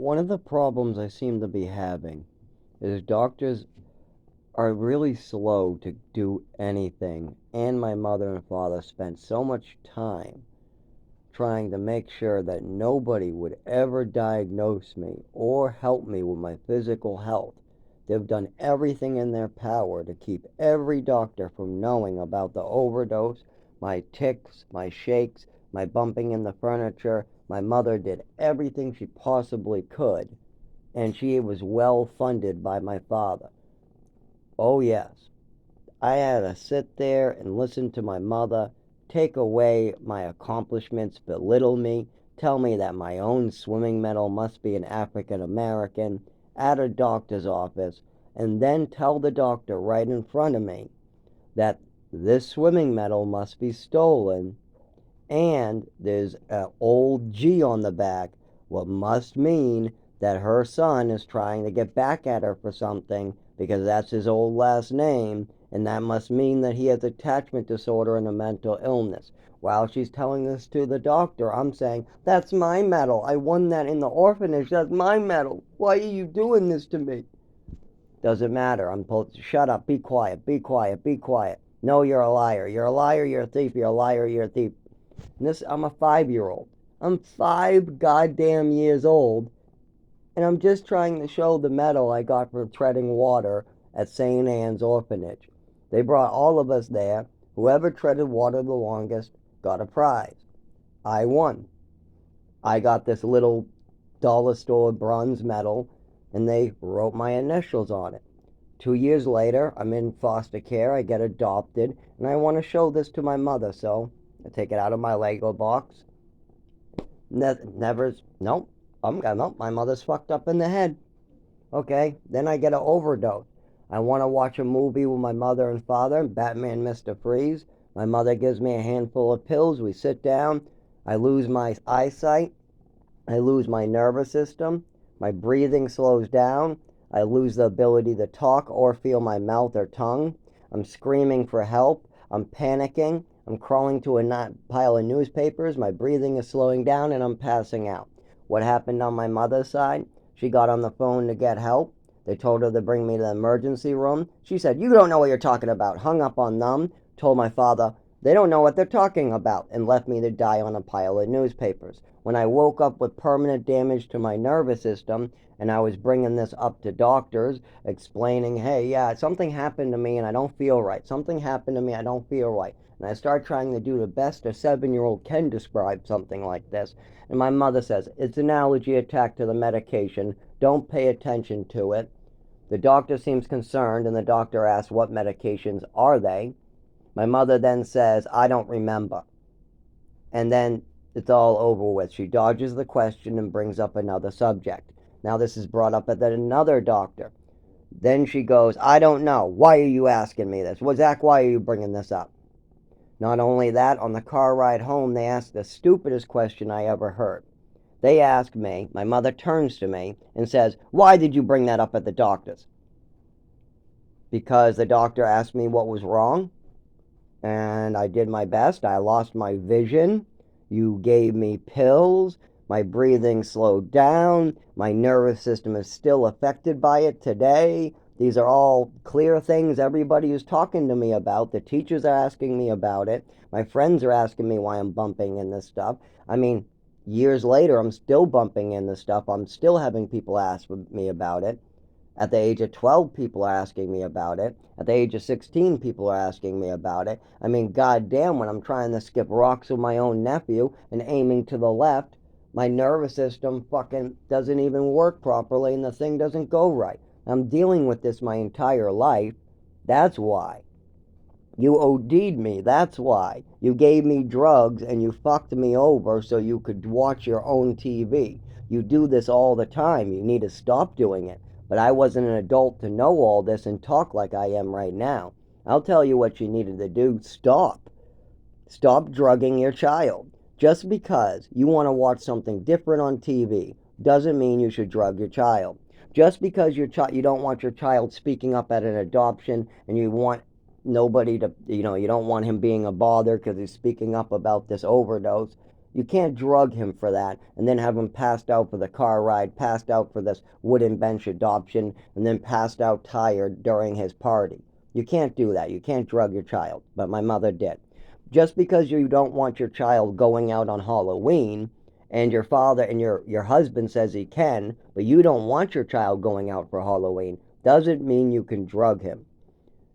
One of the problems I seem to be having is doctors are really slow to do anything, and my mother and father spent so much time trying to make sure that nobody would ever diagnose me or help me with my physical health. They've done everything in their power to keep every doctor from knowing about the overdose, my tics, my shakes, my bumping in the furniture. My mother did everything she possibly could, and she was well funded by my father. Oh, yes. I had to sit there and listen to my mother take away my accomplishments, belittle me, tell me that my own swimming medal must be an African American at a doctor's office, and then tell the doctor right in front of me that this swimming medal must be stolen and there's an old G on the back, what must mean that her son is trying to get back at her for something because that's his old last name, and that must mean that he has attachment disorder and a mental illness. While she's telling this to the doctor, I'm saying, that's my medal. I won that in the orphanage. That's my medal. Why are you doing this to me? Doesn't matter. I'm supposed to shut up, be quiet, be quiet, be quiet. No, you're a liar. You're a liar, you're a thief, you're a liar, you're a thief. And this, I'm a 5 year old. I'm 5 goddamn years old, and I'm just trying to show the medal I got for treading water at St. Anne's Orphanage. They brought all of us there. Whoever treaded water the longest got a prize. I won. I got this little dollar store bronze medal, and they wrote my initials on it. 2 years later, I'm in foster care. I get adopted, and I want to show this to my mother, so I take it out of my Lego box. Never, nope. Nope. My mother's fucked up in the head. Okay, then I get an overdose. I want to watch a movie with my mother and father, Batman Mr. Freeze. My mother gives me a handful of pills. We sit down. I lose my eyesight. I lose my nervous system. My breathing slows down. I lose the ability to talk or feel my mouth or tongue. I'm screaming for help. I'm panicking. I'm crawling to a pile of newspapers. My breathing is slowing down and I'm passing out. What happened on my mother's side? She got on the phone to get help. They told her to bring me to the emergency room. She said, "You don't know what you're talking about." Hung up on them. Told my father, "They don't know what they're talking about," and left me to die on a pile of newspapers. When I woke up with permanent damage to my nervous system, and I was bringing this up to doctors, explaining, hey, yeah, something happened to me and I don't feel right. Something happened to me, I don't feel right. And I start trying to do the best a 7 year old can describe something like this. And my mother says, it's an allergy attack to the medication. Don't pay attention to it. The doctor seems concerned, and the doctor asks, what medications are they? My mother then says, I don't remember. And then it's all over with. She dodges the question and brings up another subject. Now this is brought up at another doctor. Then she goes, I don't know. Why are you asking me this? Well, Zach, why are you bringing this up? Not only that, on the car ride home, they asked the stupidest question I ever heard. They asked me, my mother turns to me and says, why did you bring that up at the doctor's? Because the doctor asked me what was wrong, and I did my best. I lost my vision. You gave me pills. My breathing slowed down. My nervous system is still affected by it today. These are all clear things everybody is talking to me about. The teachers are asking me about it. My friends are asking me why I'm bumping in this stuff. I mean, years later, I'm still bumping in this stuff. I'm still having people ask me about it. At the age of 12, people are asking me about it. At the age of 16, people are asking me about it. I mean, goddamn, when I'm trying to skip rocks with my own nephew and aiming to the left, my nervous system fucking doesn't even work properly and the thing doesn't go right. I'm dealing with this my entire life. That's why. You OD'd me. That's why. You gave me drugs and you fucked me over so you could watch your own TV. You do this all the time. You need to stop doing it. But I wasn't an adult to know all this and talk like I am right now. I'll tell you what you needed to do. Stop. Stop drugging your child. Just because you want to watch something different on TV doesn't mean you should drug your child. Just because you don't want your child speaking up at an adoption and you want nobody to, you don't want him being a bother because he's speaking up about this overdose, You can't drug him for that and then have him passed out for the car ride, passed out for this wooden bench adoption, and then passed out tired during his party. You can't do that. You can't drug your child. But my mother did. Just because you don't want your child going out on Halloween and your father and your husband says he can, but you don't want your child going out for Halloween, doesn't mean you can drug him.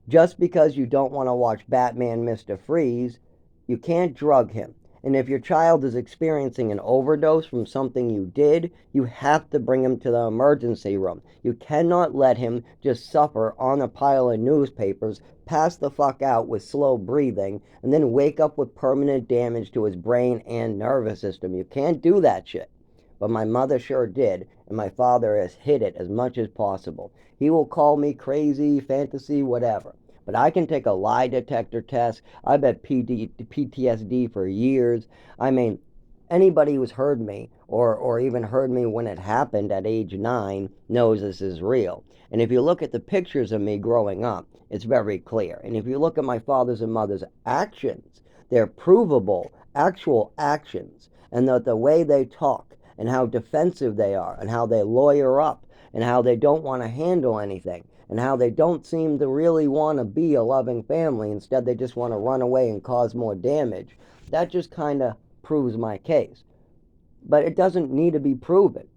Just because you don't want to watch Batman Mr. Freeze, you can't drug him. And if your child is experiencing an overdose from something you did, you have to bring him to the emergency room. You cannot let him just suffer on a pile of newspapers, pass the fuck out with slow breathing, and then wake up with permanent damage to his brain and nervous system. You can't do that shit. But my mother sure did, and my father has hid it as much as possible. He will call me crazy, fantasy, whatever. But I can take a lie detector test. I've had PTSD for years. I mean, anybody who's heard me or even heard me when it happened at age 9 knows this is real. And if you look at the pictures of me growing up, it's very clear. And if you look at my father's and mother's actions, they're provable, actual actions. And the way they talk and how defensive they are and how they lawyer up and how they don't want to handle anything and how they don't seem to really want to be a loving family. Instead, they just want to run away and cause more damage. That just kind of proves my case. But it doesn't need to be proven.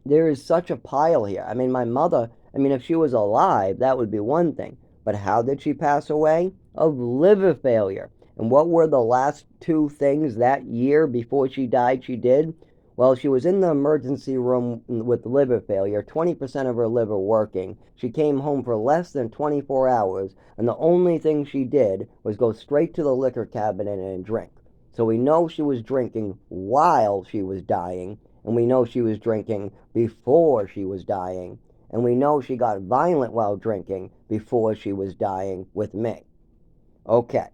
There is such a pile here. I mean, my mother, if she was alive, that would be one thing. But how did she pass away? Of liver failure. And what were the last 2 things that year before she died she did? Well, she was in the emergency room with liver failure, 20% of her liver working. She came home for less than 24 hours, and the only thing she did was go straight to the liquor cabinet and drink. So we know she was drinking while she was dying, and we know she was drinking before she was dying, and we know she got violent while drinking before she was dying with me. Okay.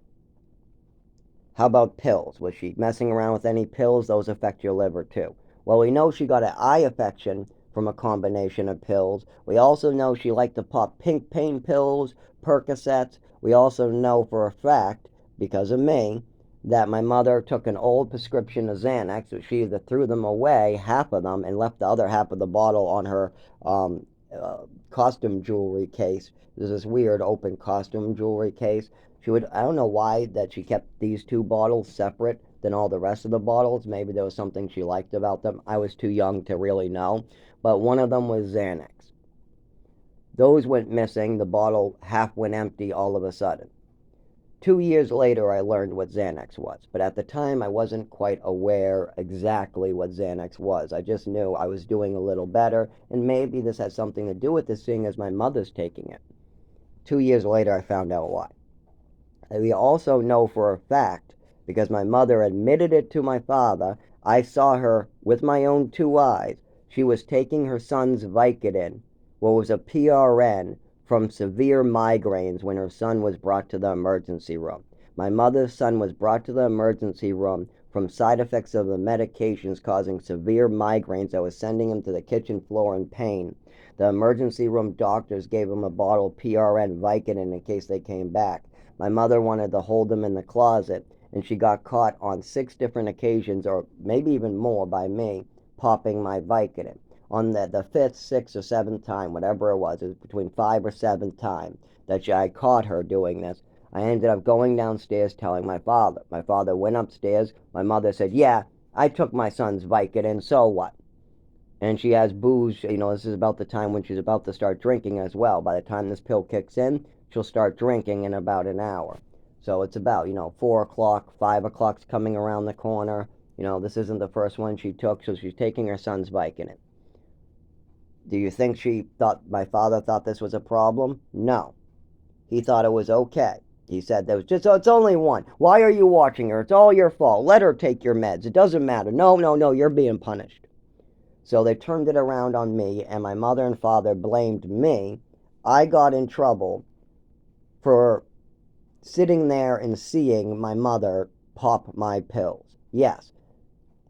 How about pills? Was she messing around with any pills? Those affect your liver too. Well, we know she got an eye infection from a combination of pills. We also know she liked to pop pink pain pills, Percocets. We also know for a fact, because of me, that my mother took an old prescription of Xanax, so she either threw them away, half of them, and left the other half of the bottle on her costume jewelry case. There's this weird open costume jewelry case. I don't know why that she kept these 2 bottles separate than all the rest of the bottles. Maybe there was something she liked about them. I was too young to really know. But one of them was Xanax. Those went missing. The bottle half went empty all of a sudden. 2 years later, I learned what Xanax was. But at the time, I wasn't quite aware exactly what Xanax was. I just knew I was doing a little better. And maybe this has something to do with this, seeing as my mother's taking it. 2 years later, I found out why. We also know for a fact, because my mother admitted it to my father, I saw her with my own 2 eyes. She was taking her son's Vicodin, what was a PRN, from severe migraines when her son was brought to the emergency room. My mother's son was brought to the emergency room from side effects of the medications causing severe migraines that was sending him to the kitchen floor in pain. The emergency room doctors gave him a bottle of PRN Vicodin in case they came back. My mother wanted to hold them in the closet, and she got caught on 6 different occasions, or maybe even more, by me, popping my Vicodin. On the 5th, 6th, or 7th time, whatever it was between 5 or 7th time that I caught her doing this, I ended up going downstairs telling my father. My father went upstairs. My mother said, yeah, I took my son's Vicodin, so what? And she has booze. This is about the time when she's about to start drinking as well. By the time this pill kicks in, she'll start drinking in about an hour. So it's about, 4 o'clock, 5 o'clock's coming around the corner. This isn't the first one she took, so she's taking her son's Vicodin. Do you think my father thought this was a problem? No. He thought it was okay. He said it's only one. Why are you watching her? It's all your fault. Let her take your meds. It doesn't matter. No, you're being punished. So they turned it around on me, and my mother and father blamed me. I got in trouble for sitting there and seeing my mother pop my pills. Yes,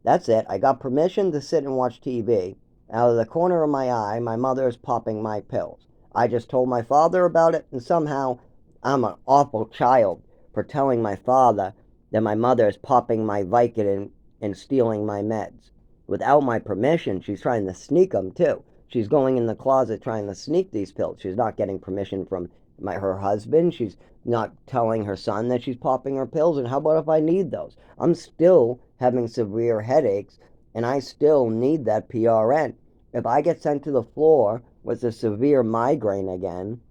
that's it. I got permission to sit and watch TV. Out of the corner of my eye, my mother is popping my pills. I just told my father about it, and somehow I'm an awful child for telling my father that my mother is popping my Vicodin and stealing my meds. Without my permission, she's trying to sneak them too. She's going in the closet trying to sneak these pills. She's not getting permission from her husband. She's not telling her son that she's popping her pills. And how about if I need those? I'm still having severe headaches, and I still need that PRN. If I get sent to the floor with a severe migraine again,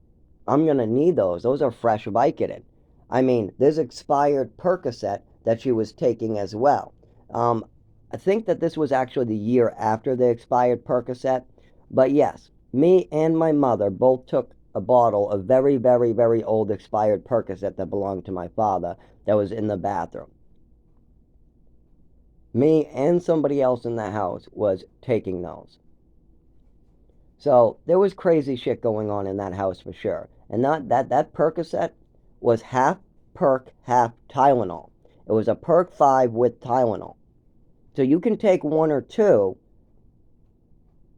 I'm going to need those. Those are fresh Vicodin. I mean, there's expired Percocet that she was taking as well. I think that this was actually the year after the expired Percocet. But yes, me and my mother both took a bottle of very, very, very old expired Percocet that belonged to my father that was in the bathroom. Me and somebody else in the house was taking those. So there was crazy shit going on in that house for sure. And that Percocet was half Perc, half Tylenol. It was a Perc 5 with Tylenol. So you can take one or two,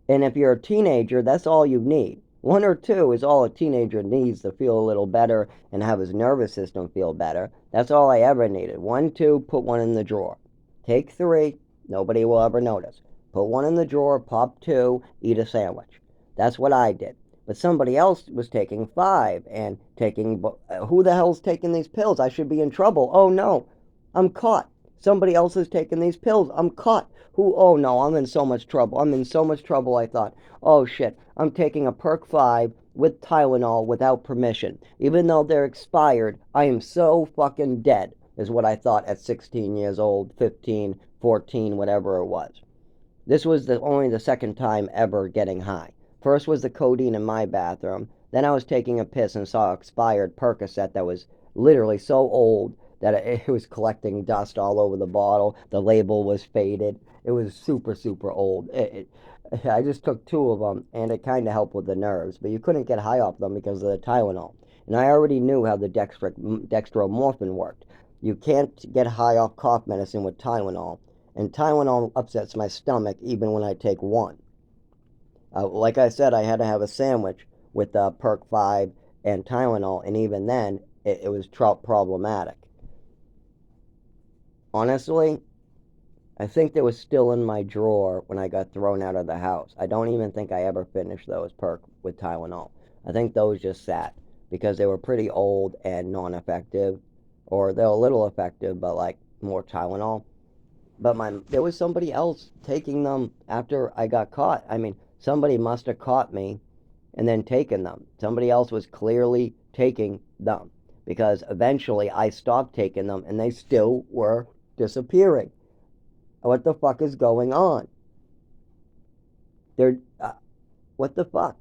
and if you're a teenager, that's all you need. One or two is all a teenager needs to feel a little better and have his nervous system feel better. That's all I ever needed. 1, 2, put one in the drawer. Take 3, nobody will ever notice. Put one in the drawer, pop 2, eat a sandwich. That's what I did. But somebody else was taking 5 and taking... Who the hell's taking these pills? I should be in trouble. Oh no, I'm caught. Somebody else is taking these pills. I'm caught. Who? Oh no, I'm in so much trouble. I'm in so much trouble, I thought. Oh shit, I'm taking a Perc 5 with Tylenol without permission. Even though they're expired, I am so fucking dead, is what I thought at 16 years old, 15, 14, whatever it was. This was only the second time ever getting high. First was the codeine in my bathroom. Then I was taking a piss and saw expired Percocet that was literally so old that it was collecting dust all over the bottle. The label was faded. It was super, super old. I just took 2 of them, and it kind of helped with the nerves. But you couldn't get high off them because of the Tylenol. And I already knew how the dextromorphin worked. You can't get high off cough medicine with Tylenol. And Tylenol upsets my stomach even when I take one. Like I said, I had to have a sandwich with Perc 5 and Tylenol, and even then, it was problematic. Honestly, I think they were still in my drawer when I got thrown out of the house. I don't even think I ever finished those Perc with Tylenol. I think those just sat because they were pretty old and non-effective, or they're a little effective, but like more Tylenol. But there was somebody else taking them after I got caught. I mean, somebody must have caught me and then taken them. Somebody else was clearly taking them because eventually I stopped taking them and they still were disappearing. What the fuck is going on? What the fuck?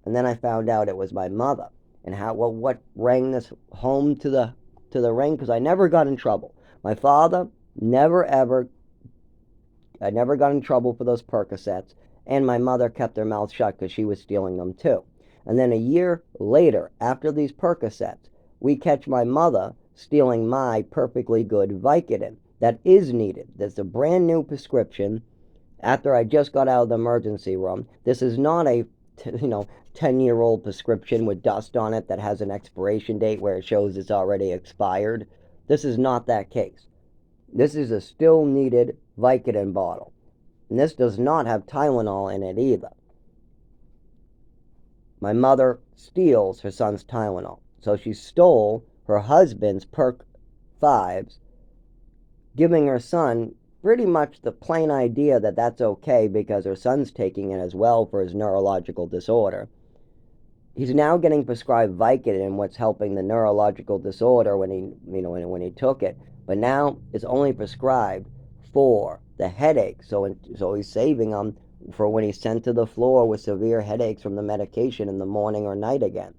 And then I found out it was my mother. And what rang this home to the ring? Because I never got in trouble. My father I never got in trouble for those Percocets, and my mother kept her mouth shut because she was stealing them too. And then a year later, after these Percocets, we catch my mother stealing my perfectly good Vicodin that is needed. There's a brand new prescription after I just got out of the emergency room. This is not a 10-year-old prescription with dust on it that has an expiration date where it shows it's already expired. This is not that case. This is a still needed Vicodin bottle. And this does not have Tylenol in it either. My mother steals her son's Tylenol. So she stole her husband's Perc 5s, giving her son pretty much the plain idea that that's okay because her son's taking it as well for his neurological disorder. He's now getting prescribed Vicodin, what's helping the neurological disorder when he took it. But now it's only prescribed for the headache. So he's saving them for when he's sent to the floor with severe headaches from the medication in the morning or night again.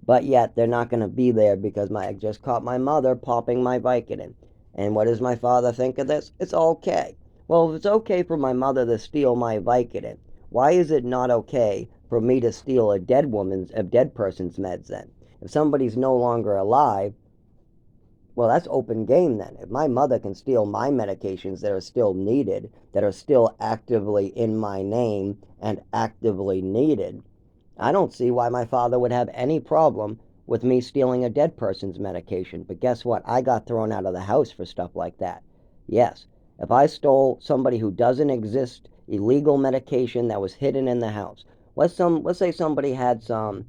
But yet they're not going to be there because I just caught my mother popping my Vicodin. And what does my father think of this? It's okay. Well, if it's okay for my mother to steal my Vicodin, why is it not okay for me to steal a dead person's meds then? If somebody's no longer alive, well, that's open game then. If my mother can steal my medications that are still needed, that are still actively in my name and actively needed, I don't see why my father would have any problem with me stealing a dead person's medication. But guess what? I got thrown out of the house for stuff like that. Yes. If I stole somebody who doesn't exist illegal medication that was hidden in the house, let's say somebody had some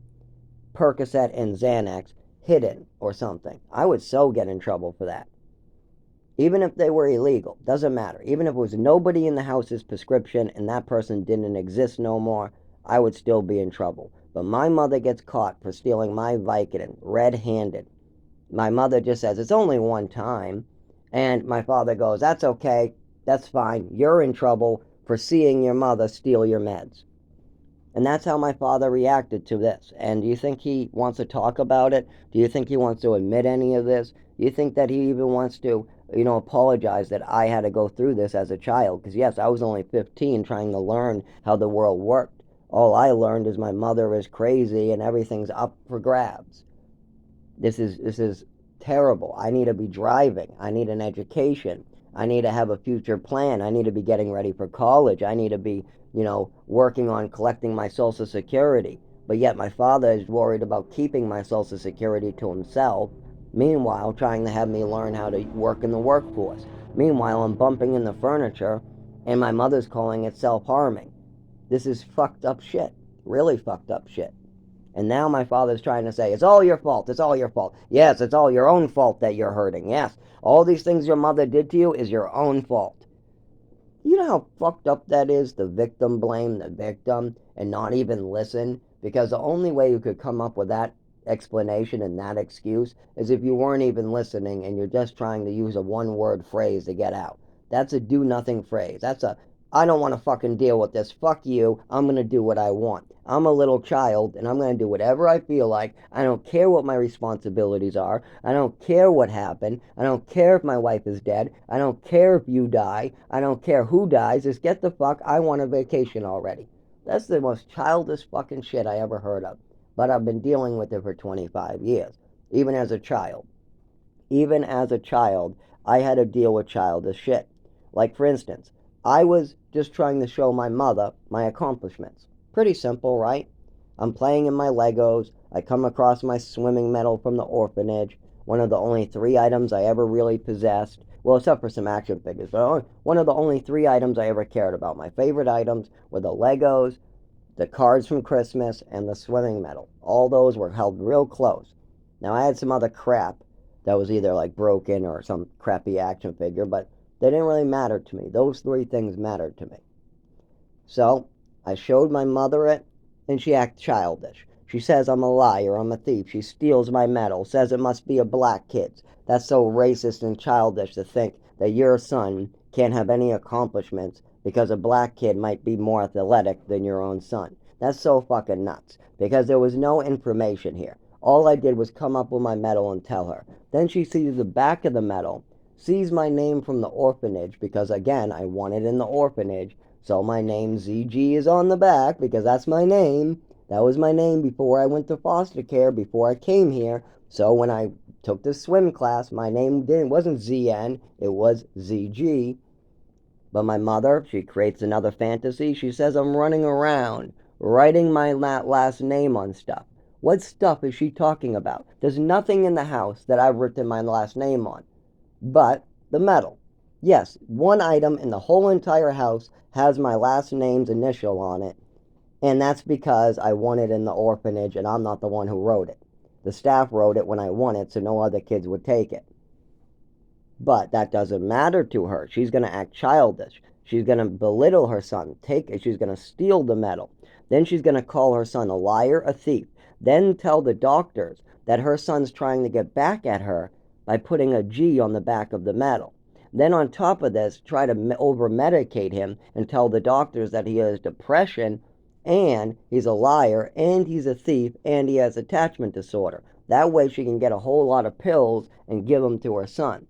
Percocet and Xanax hidden or something, I would so get in trouble for that. Even if they were illegal, doesn't matter. Even if it was nobody in the house's prescription and that person didn't exist no more, I would still be in trouble. But my mother gets caught for stealing my Vicodin red-handed. My mother just says, it's only one time. And my father goes, that's okay, that's fine. You're in trouble for seeing your mother steal your meds. And that's how my father reacted to this. And do you think he wants to talk about it? Do you think he wants to admit any of this? Do you think that he even wants to, apologize that I had to go through this as a child? Because, yes, I was only 15 trying to learn how the world worked. All I learned is my mother is crazy and everything's up for grabs. This is terrible. I need to be driving. I need an education. I need to have a future plan. I need to be getting ready for college. I need to be, working on collecting my Social Security. But yet my father is worried about keeping my Social Security to himself. Meanwhile, trying to have me learn how to work in the workforce. Meanwhile, I'm bumping in the furniture and my mother's calling it self-harming. This is fucked up shit. Really fucked up shit. And now my father's trying to say, it's all your fault. It's all your fault. Yes, it's all your own fault that you're hurting. Yes, all these things your mother did to you is your own fault. You know how fucked up that is to victim blame the victim and not even listen? Because the only way you could come up with that explanation and that excuse is if you weren't even listening and you're just trying to use a one word phrase to get out. That's a do nothing phrase. That's a I don't want to fucking deal with this. Fuck you. I'm going to do what I want. I'm a little child and I'm going to do whatever I feel like. I don't care what my responsibilities are. I don't care what happened. I don't care if my wife is dead. I don't care if you die. I don't care who dies. Just get the fuck. I want a vacation already. That's the most childish fucking shit I ever heard of. But I've been dealing with it for 25 years, even as a child. Even as a child, I had to deal with childish shit. Like, for instance, I was just trying to show my mother my accomplishments. Pretty simple, right? I'm playing in my Legos. I come across my swimming medal from the orphanage, one of the only 3 items I ever really possessed. Well, except for some action figures, but one of the only 3 items I ever cared about. My favorite items were the Legos, the cards from Christmas, and the swimming medal. All those were held real close. Now, I had some other crap that was either like broken or some crappy action figure, but they didn't really matter to me. Those 3 things mattered to me. So I showed my mother it, and she acted childish. She says I'm a liar, I'm a thief. She steals my medal, says it must be a black kid's. That's so racist and childish to think that your son can't have any accomplishments because a black kid might be more athletic than your own son. That's so fucking nuts. Because there was no information here. All I did was come up with my medal and tell her. Then she sees the back of the medal, sees my name from the orphanage, because again, I won it in the orphanage. So my name ZG is on the back because that's my name. That was my name before I went to foster care, before I came here. So when I took the swim class, my name wasn't ZN, it was ZG. But my mother, she creates another fantasy. She says I'm running around, writing my last name on stuff. What stuff is she talking about? There's nothing in the house that I've written my last name on. But the medal. Yes, one item in the whole entire house has my last name's initial on it, and that's because I won it in the orphanage and I'm not the one who wrote it. The staff wrote it when I won it so no other kids would take it. But that doesn't matter to her. She's going to act childish. She's going to belittle her son, take it. She's going to steal the medal. Then she's going to call her son a liar, a thief. Then tell the doctors that her son's trying to get back at her by putting a G on the back of the medal. Then on top of this, try to over-medicate him and tell the doctors that he has depression and he's a liar and he's a thief and he has attachment disorder. That way she can get a whole lot of pills and give them to her son.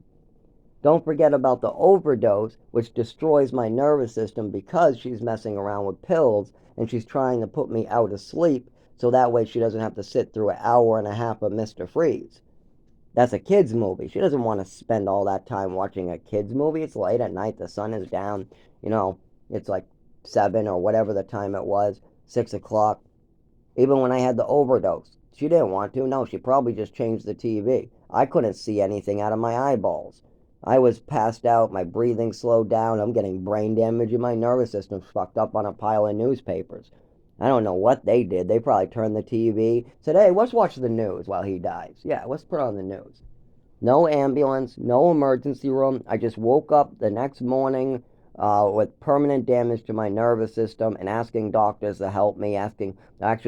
Don't forget about the overdose, which destroys my nervous system because she's messing around with pills and she's trying to put me out of sleep so that way she doesn't have to sit through an hour and a half of Mr. Freeze. That's a kid's movie. She doesn't want to spend all that time watching a kid's movie. It's late at night. The sun is down. It's like 7 or whatever the time it was, 6 o'clock. Even when I had the overdose, she didn't want to. No, she probably just changed the TV. I couldn't see anything out of my eyeballs. I was passed out, my breathing slowed down, I'm getting brain damage, and my nervous system's fucked up on a pile of newspapers. I don't know what they did. They probably turned the TV, said, hey, let's watch the news while he dies. Yeah, let's put on the news. No ambulance, no emergency room. I just woke up the next morning with permanent damage to my nervous system and asking doctors to help me. Actually,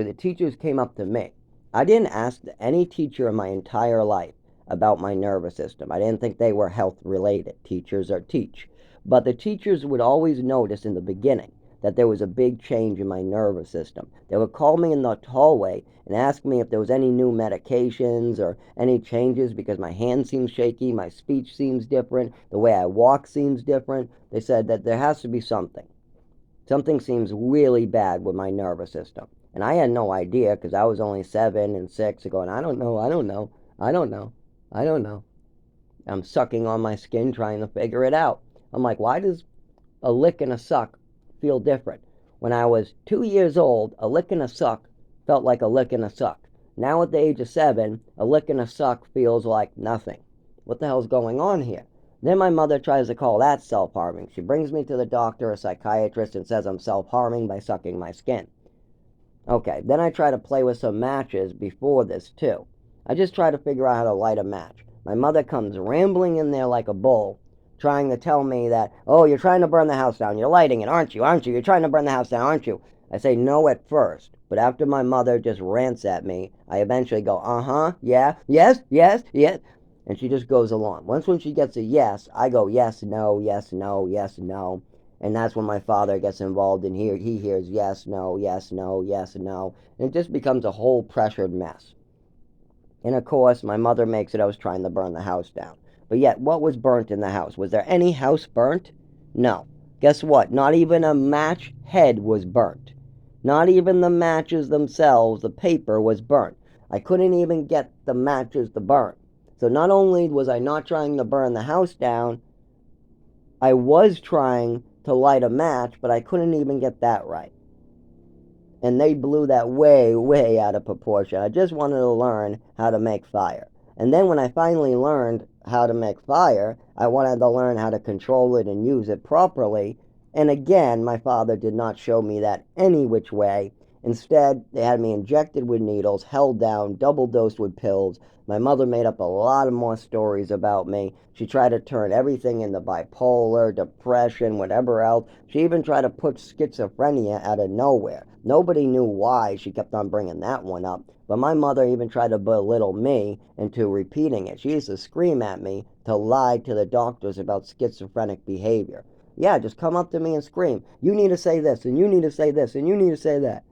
the teachers came up to me. I didn't ask any teacher in my entire life about my nervous system. I didn't think they were health related. Teachers are teach. But the teachers would always notice in the beginning that there was a big change in my nervous system. They would call me in the hallway and ask me if there was any new medications or any changes because my hand seems shaky, my speech seems different, the way I walk seems different. They said that there has to be something. Something seems really bad with my nervous system. And I had no idea because I was only 7 and 6 going, I don't know, I don't know, I don't know, I don't know. I'm sucking on my skin trying to figure it out. I'm like, why does a lick and a suck feel different? When I was 2 years old, a lick and a suck felt like a lick and a suck. Now at the age of 7, a lick and a suck feels like nothing. What the hell's going on here? Then my mother tries to call that self-harming. She brings me to the doctor, a psychiatrist, and says I'm self-harming by sucking my skin. Okay, then I try to play with some matches before this too. I just try to figure out how to light a match. My mother comes rambling in there like a bull, trying to tell me that, oh, you're trying to burn the house down. You're lighting it, aren't you? Aren't you? You're trying to burn the house down, aren't you? I say no at first, but after my mother just rants at me, I eventually go, uh-huh, yeah, yes, yes, yes. And she just goes along. Once when she gets a yes, I go yes, no, yes, no, yes, no. And that's when my father gets involved and he hears yes, no, yes, no, yes, no. And it just becomes a whole pressured mess. And of course, my mother makes it I was trying to burn the house down. But yet, what was burnt in the house? Was there any house burnt? No. Guess what? Not even a match head was burnt. Not even the matches themselves, the paper was burnt. I couldn't even get the matches to burn. So not only was I not trying to burn the house down, I was trying to light a match, but I couldn't even get that right. And they blew that way, way out of proportion. I just wanted to learn how to make fire. And then when I finally learned how to make fire, I wanted to learn how to control it and use it properly. And again, my father did not show me that any which way. Instead, they had me injected with needles, held down, double dosed with pills. My mother made up a lot of more stories about me. She tried to turn everything into bipolar, depression, whatever else. She even tried to put schizophrenia out of nowhere. Nobody knew why she kept on bringing that one up, but my mother even tried to belittle me into repeating it. She used to scream at me to lie to the doctors about schizophrenic behavior. Yeah, just come up to me and scream, you need to say this, and you need to say this, and you need to say that.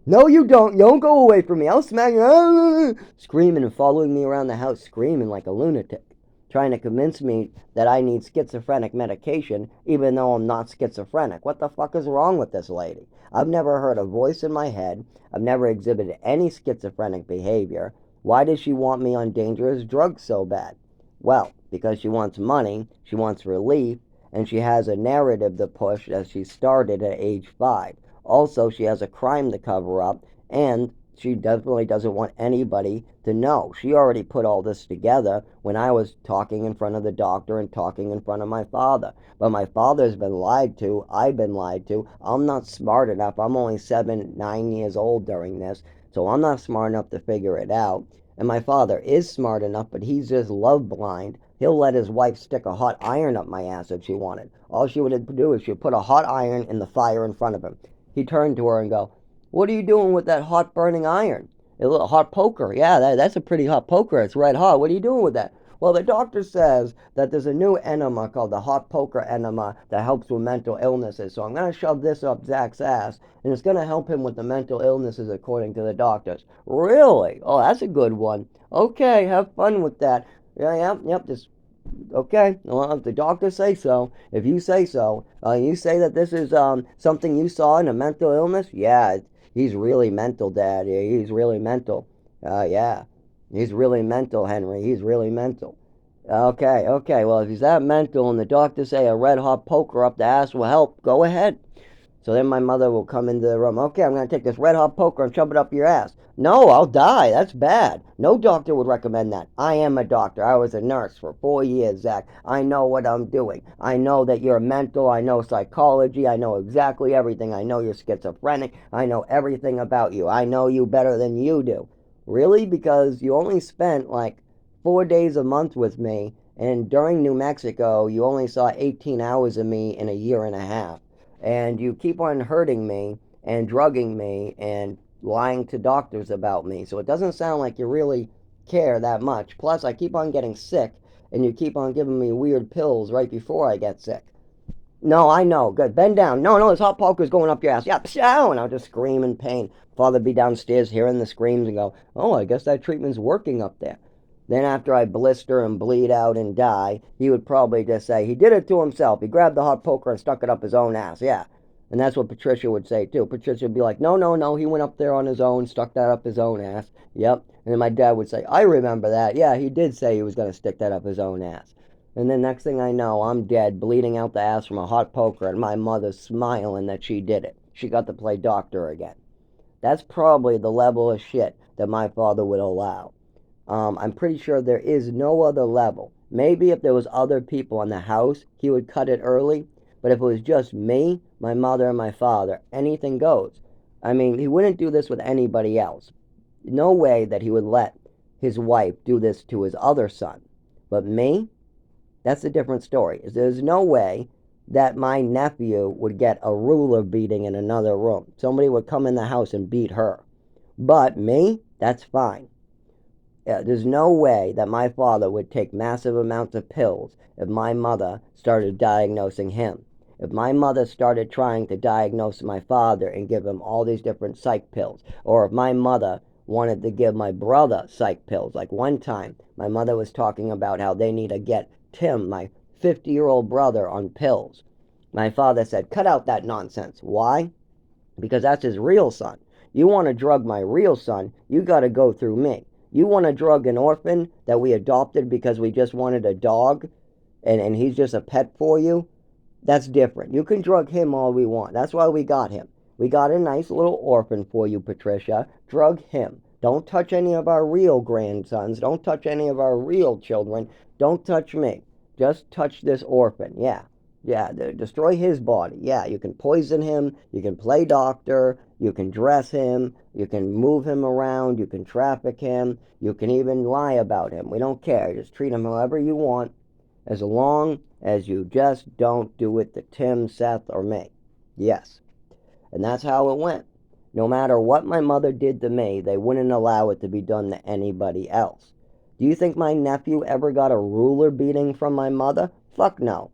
No, you don't. You don't go away from me. I'll smack you. Screaming and following me around the house, screaming like a lunatic. Trying to convince me that I need schizophrenic medication, even though I'm not schizophrenic. What the fuck is wrong with this lady? I've never heard a voice in my head. I've never exhibited any schizophrenic behavior. Why does she want me on dangerous drugs so bad? Well, because she wants money, she wants relief, and she has a narrative to push that she started at age 5. Also, she has a crime to cover up, and she definitely doesn't want anybody to know. She already put all this together when I was talking in front of the doctor and talking in front of my father. But my father's been lied to. I've been lied to. I'm not smart enough. I'm only 7, 9 years old during this, so I'm not smart enough to figure it out. And my father is smart enough, but he's just love blind. He'll let his wife stick a hot iron up my ass if she wanted. All she would do is she'd put a hot iron in the fire in front of him. He'd turn to her and go, what are you doing with that hot burning iron? A little hot poker. Yeah, that's a pretty hot poker. It's red hot. What are you doing with that? Well, the doctor says that there's a new enema called the hot poker enema that helps with mental illnesses. So I'm going to shove this up Zach's ass, and it's going to help him with the mental illnesses according to the doctors. Really? Oh, that's a good one. Okay, have fun with that. Yeah, yep, just okay, well, if the doctors say so, if you say so, you say that this is something you saw in a mental illness, yeah, he's really mental, Dad. Yeah, he's really mental. Yeah, he's really mental, Henry. He's really mental. Okay, well, if he's that mental and the doctors say a red hot poker up the ass will help, go ahead. So then my mother will come into the room. Okay, I'm going to take this red hot poker and shove it up your ass. No, I'll die. That's bad. No doctor would recommend that. I am a doctor. I was a nurse for 4 years, Zach. I know what I'm doing. I know that you're mental. I know psychology. I know exactly everything. I know you're schizophrenic. I know everything about you. I know you better than you do. Really? Because you only spent like 4 days a month with me, and during New Mexico, you only saw 18 hours of me in a year and a half. And you keep on hurting me and drugging me and lying to doctors about me. So it doesn't sound like you really care that much. Plus, I keep on getting sick, and you keep on giving me weird pills right before I get sick. No, I know. Good. Bend down. No, no, this hot poker's going up your ass. Yeah, pshow! And I'll just scream in pain. Father'd be downstairs hearing the screams and go, oh, I guess that treatment's working up there. Then after I blister and bleed out and die, he would probably just say, he did it to himself. He grabbed the hot poker and stuck it up his own ass. Yeah. And that's what Patricia would say too. Patricia would be like, no, no, no, he went up there on his own, stuck that up his own ass. Yep. And then my dad would say, I remember that. Yeah, he did say he was going to stick that up his own ass. And then next thing I know, I'm dead, bleeding out the ass from a hot poker, and my mother's smiling that she did it. She got to play doctor again. That's probably the level of shit that my father would allow. I'm pretty sure there is no other level. Maybe if there was other people in the house, he would cut it early. But if it was just me, my mother, and my father, anything goes. I mean, he wouldn't do this with anybody else. No way that he would let his wife do this to his other son. But me, that's a different story. There's no way that my nephew would get a ruler beating in another room. Somebody would come in the house and beat her. But me, that's fine. There's no way that my father would take massive amounts of pills if my mother started diagnosing him. If my mother started trying to diagnose my father and give him all these different psych pills, or if my mother wanted to give my brother psych pills. Like one time, my mother was talking about how they need to get Tim, my 50-year-old brother, on pills. My father said, cut out that nonsense. Why? Because that's his real son. You want to drug my real son, you got to go through me. You want to drug an orphan that we adopted because we just wanted a dog and he's just a pet for you? That's different. You can drug him all we want. That's why we got him. We got a nice little orphan for you, Patricia. Drug him. Don't touch any of our real grandsons. Don't touch any of our real children. Don't touch me. Just touch this orphan. Yeah. Yeah, destroy his body. Yeah, you can poison him. You can play doctor. You can dress him. You can move him around. You can traffic him. You can even lie about him. We don't care. Just treat him however you want, as long as you just don't do it to Tim, Seth, or me. Yes. And that's how it went. No matter what my mother did to me, they wouldn't allow it to be done to anybody else. Do you think my nephew ever got a ruler beating from my mother? Fuck no.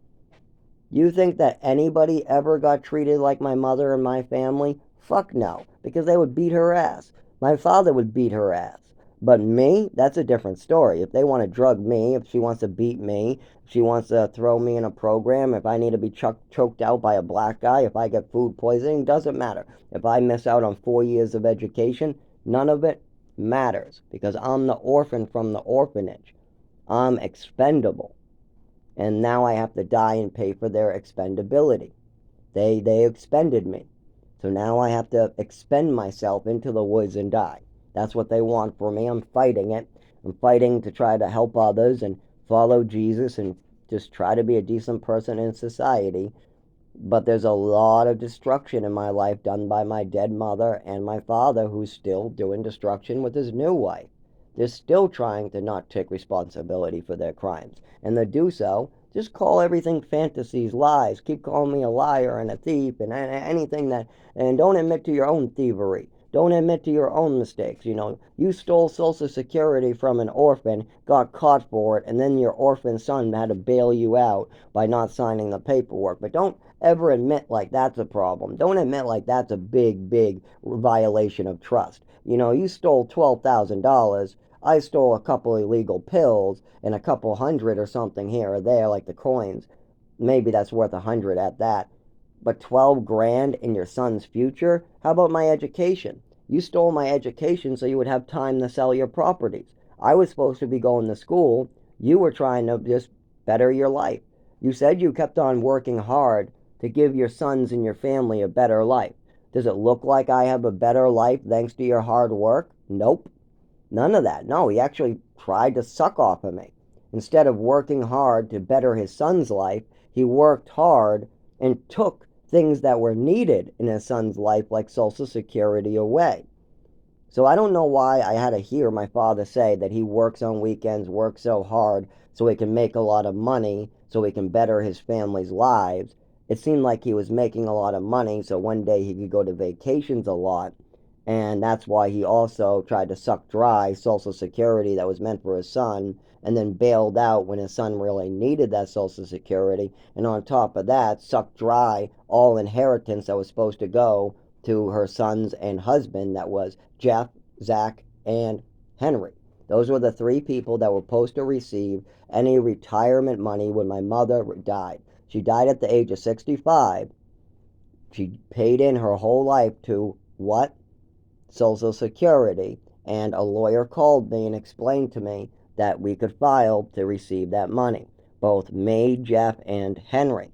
You think that anybody ever got treated like my mother and my family? Fuck no, because they would beat her ass. My father would beat her ass. But me, that's a different story. If they want to drug me, if she wants to beat me, if she wants to throw me in a program, if I need to be choked out by a black guy, if I get food poisoning, doesn't matter. If I miss out on 4 years of education, none of it matters because I'm the orphan from the orphanage. I'm expendable. And now I have to die and pay for their expendability. They expended me. So now I have to expend myself into the woods and die. That's what they want for me. I'm fighting it. I'm fighting to try to help others and follow Jesus and just try to be a decent person in society. But there's a lot of destruction in my life done by my dead mother and my father, who's still doing destruction with his new wife. They're still trying to not take responsibility for their crimes. And they do so, just call everything fantasies, lies. Keep calling me a liar and a thief and anything that, and don't admit to your own thievery. Don't admit to your own mistakes. You stole Social Security from an orphan, got caught for it, and then your orphan son had to bail you out by not signing the paperwork. But don't ever admit like that's a problem. Don't admit like that's a big, big violation of trust. You stole $12,000. I stole a couple illegal pills and a couple hundred or something here or there, like the coins. Maybe that's worth 100 at that. But 12 grand in your son's future? How about my education? You stole my education so you would have time to sell your properties. I was supposed to be going to school. You were trying to just better your life. You said you kept on working hard to give your sons and your family a better life. Does it look like I have a better life thanks to your hard work? Nope. None of that. No, he actually tried to suck off of me. Instead of working hard to better his son's life, he worked hard and took things that were needed in his son's life, like Social Security, away. So I don't know why I had to hear my father say that he works on weekends, works so hard so he can make a lot of money, so he can better his family's lives. It seemed like he was making a lot of money so one day he could go to vacations a lot. And that's why he also tried to suck dry Social Security that was meant for his son and then bailed out when his son really needed that Social Security. And on top of that, sucked dry all inheritance that was supposed to go to her sons and husband, that was Jeff, Zach, and Henry. Those were the three people that were supposed to receive any retirement money when my mother died. She died at the age of 65. She paid in her whole life to what? Social Security. And a lawyer called me and explained to me that we could file to receive that money. Both me, Jeff, and Henry.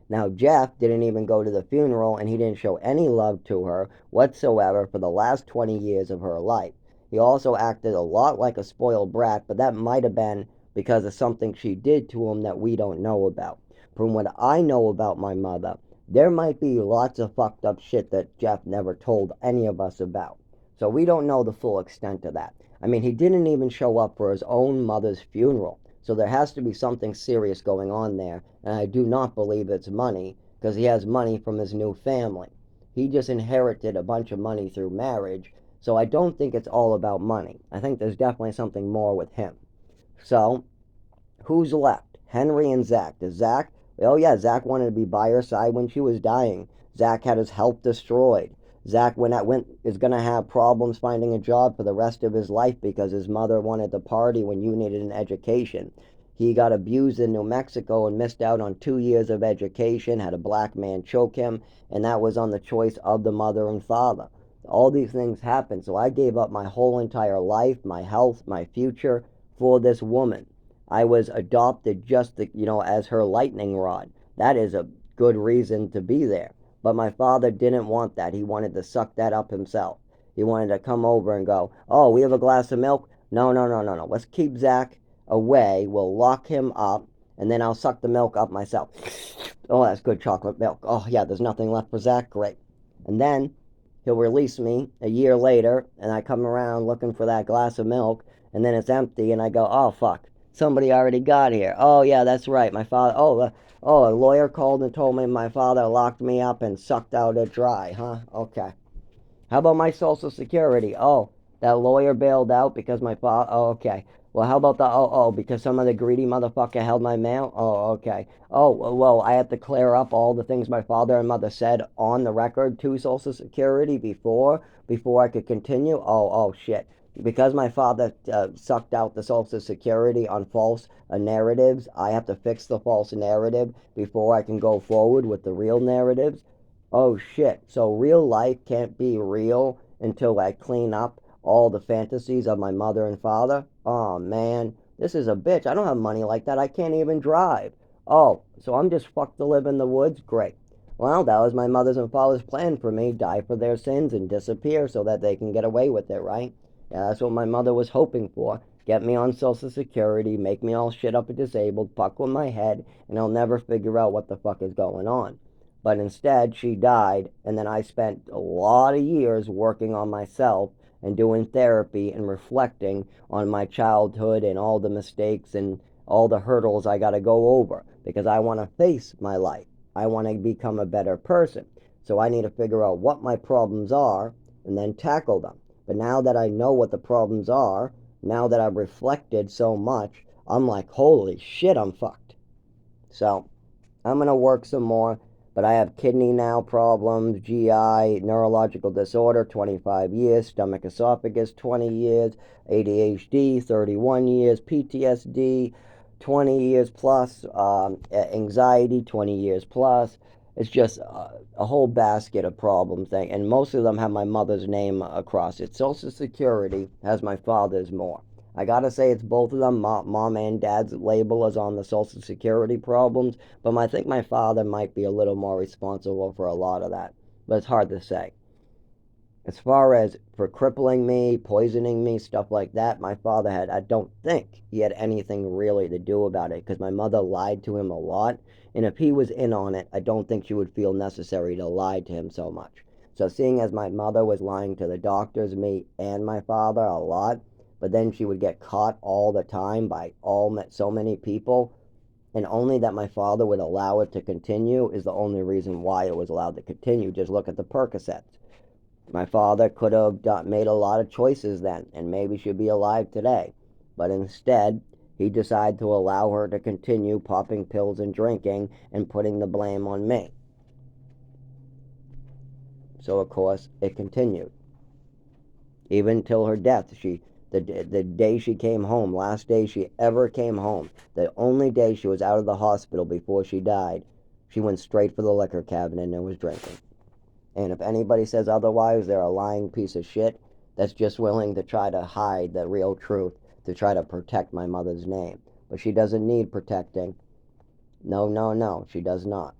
Now, Jeff didn't even go to the funeral and he didn't show any love to her whatsoever for the last 20 years of her life. He also acted a lot like a spoiled brat, but that might have been because of something she did to him that we don't know about. From what I know about my mother, there might be lots of fucked up shit that Jeff never told any of us about. So we don't know the full extent of that. I mean, he didn't even show up for his own mother's funeral. So there has to be something serious going on there, and I do not believe it's money, because he has money from his new family. He just inherited a bunch of money through marriage, so I don't think it's all about money. I think there's definitely something more with him. So, who's left? Henry and Zach. Does Zach? Oh yeah, Zach wanted to be by her side when she was dying. Zach had his health destroyed. Zach is going to have problems finding a job for the rest of his life because his mother wanted to party when you needed an education. He got abused in New Mexico and missed out on 2 years of education, had a black man choke him, and that was on the choice of the mother and father. All these things happened, so I gave up my whole entire life, my health, my future for this woman. I was adopted just as her lightning rod. That is a good reason to be there. But my father didn't want that. He wanted to suck that up himself. He wanted to come over and go, oh, we have a glass of milk? No, no, no, no, no. Let's keep Zach away. We'll lock him up, and then I'll suck the milk up myself. Oh, that's good chocolate milk. Oh, yeah, there's nothing left for Zach? Great. And then he'll release me a year later, and I come around looking for that glass of milk, and then it's empty, and I go, oh, fuck. Somebody already got here. Oh, yeah, that's right. My father. Oh, a lawyer called and told me my father locked me up and sucked out it dry, huh? Okay. How about my Social Security? Oh, that lawyer bailed out because my father. Oh, okay. Well, how about the because some of the greedy motherfucker held my mail? Oh, okay. Oh, well, I had to clear up all the things my father and mother said on the record to Social Security before I could continue. Oh, shit. Because my father sucked out the Social Security on false narratives, I have to fix the false narrative before I can go forward with the real narratives. Oh shit, so real life can't be real until I clean up all the fantasies of my mother and father? Oh man, this is a bitch. I don't have money like that. I can't even drive. Oh, so I'm just fucked to live in the woods? Great. Well, that was my mother's and father's plan for me. Die for their sins and disappear so that they can get away with it, right? Yeah, that's what my mother was hoping for. Get me on Social Security, make me all shit up and disabled, fuck with my head, and I'll never figure out what the fuck is going on. But instead, she died, and then I spent a lot of years working on myself and doing therapy and reflecting on my childhood and all the mistakes and all the hurdles I got to go over because I want to face my life. I want to become a better person. So I need to figure out what my problems are and then tackle them. But now that I know what the problems are, now that I've reflected so much, I'm like, holy shit, I'm fucked. So I'm going to work some more, but I have kidney now problems, GI, neurological disorder, 25 years, stomach esophagus, 20 years, ADHD, 31 years, PTSD, 20 years plus, anxiety, 20 years plus. It's just a whole basket of problems, and most of them have my mother's name across it. Social Security has my father's more. I gotta say it's both of them. Mom and dad's label is on the Social Security problems, but I think my father might be a little more responsible for a lot of that. But it's hard to say. As far as for crippling me, poisoning me, stuff like that, my father had, I don't think he had anything really to do about it because my mother lied to him a lot. And if he was in on it, I don't think she would feel necessary to lie to him so much. So, seeing as my mother was lying to the doctors, me, and my father a lot, but then she would get caught all the time by so many people, and only that my father would allow it to continue is the only reason why it was allowed to continue. Just look at the Percocets. My father could have made a lot of choices then and maybe she'd be alive today. But instead, he decided to allow her to continue popping pills and drinking and putting the blame on me. So, of course, it continued. Even till her death, the day she came home, last day she ever came home, the only day she was out of the hospital before she died, she went straight for the liquor cabinet and was drinking. And if anybody says otherwise, they're a lying piece of shit that's just willing to try to hide the real truth to try to protect my mother's name. But she doesn't need protecting. No, no, no, she does not.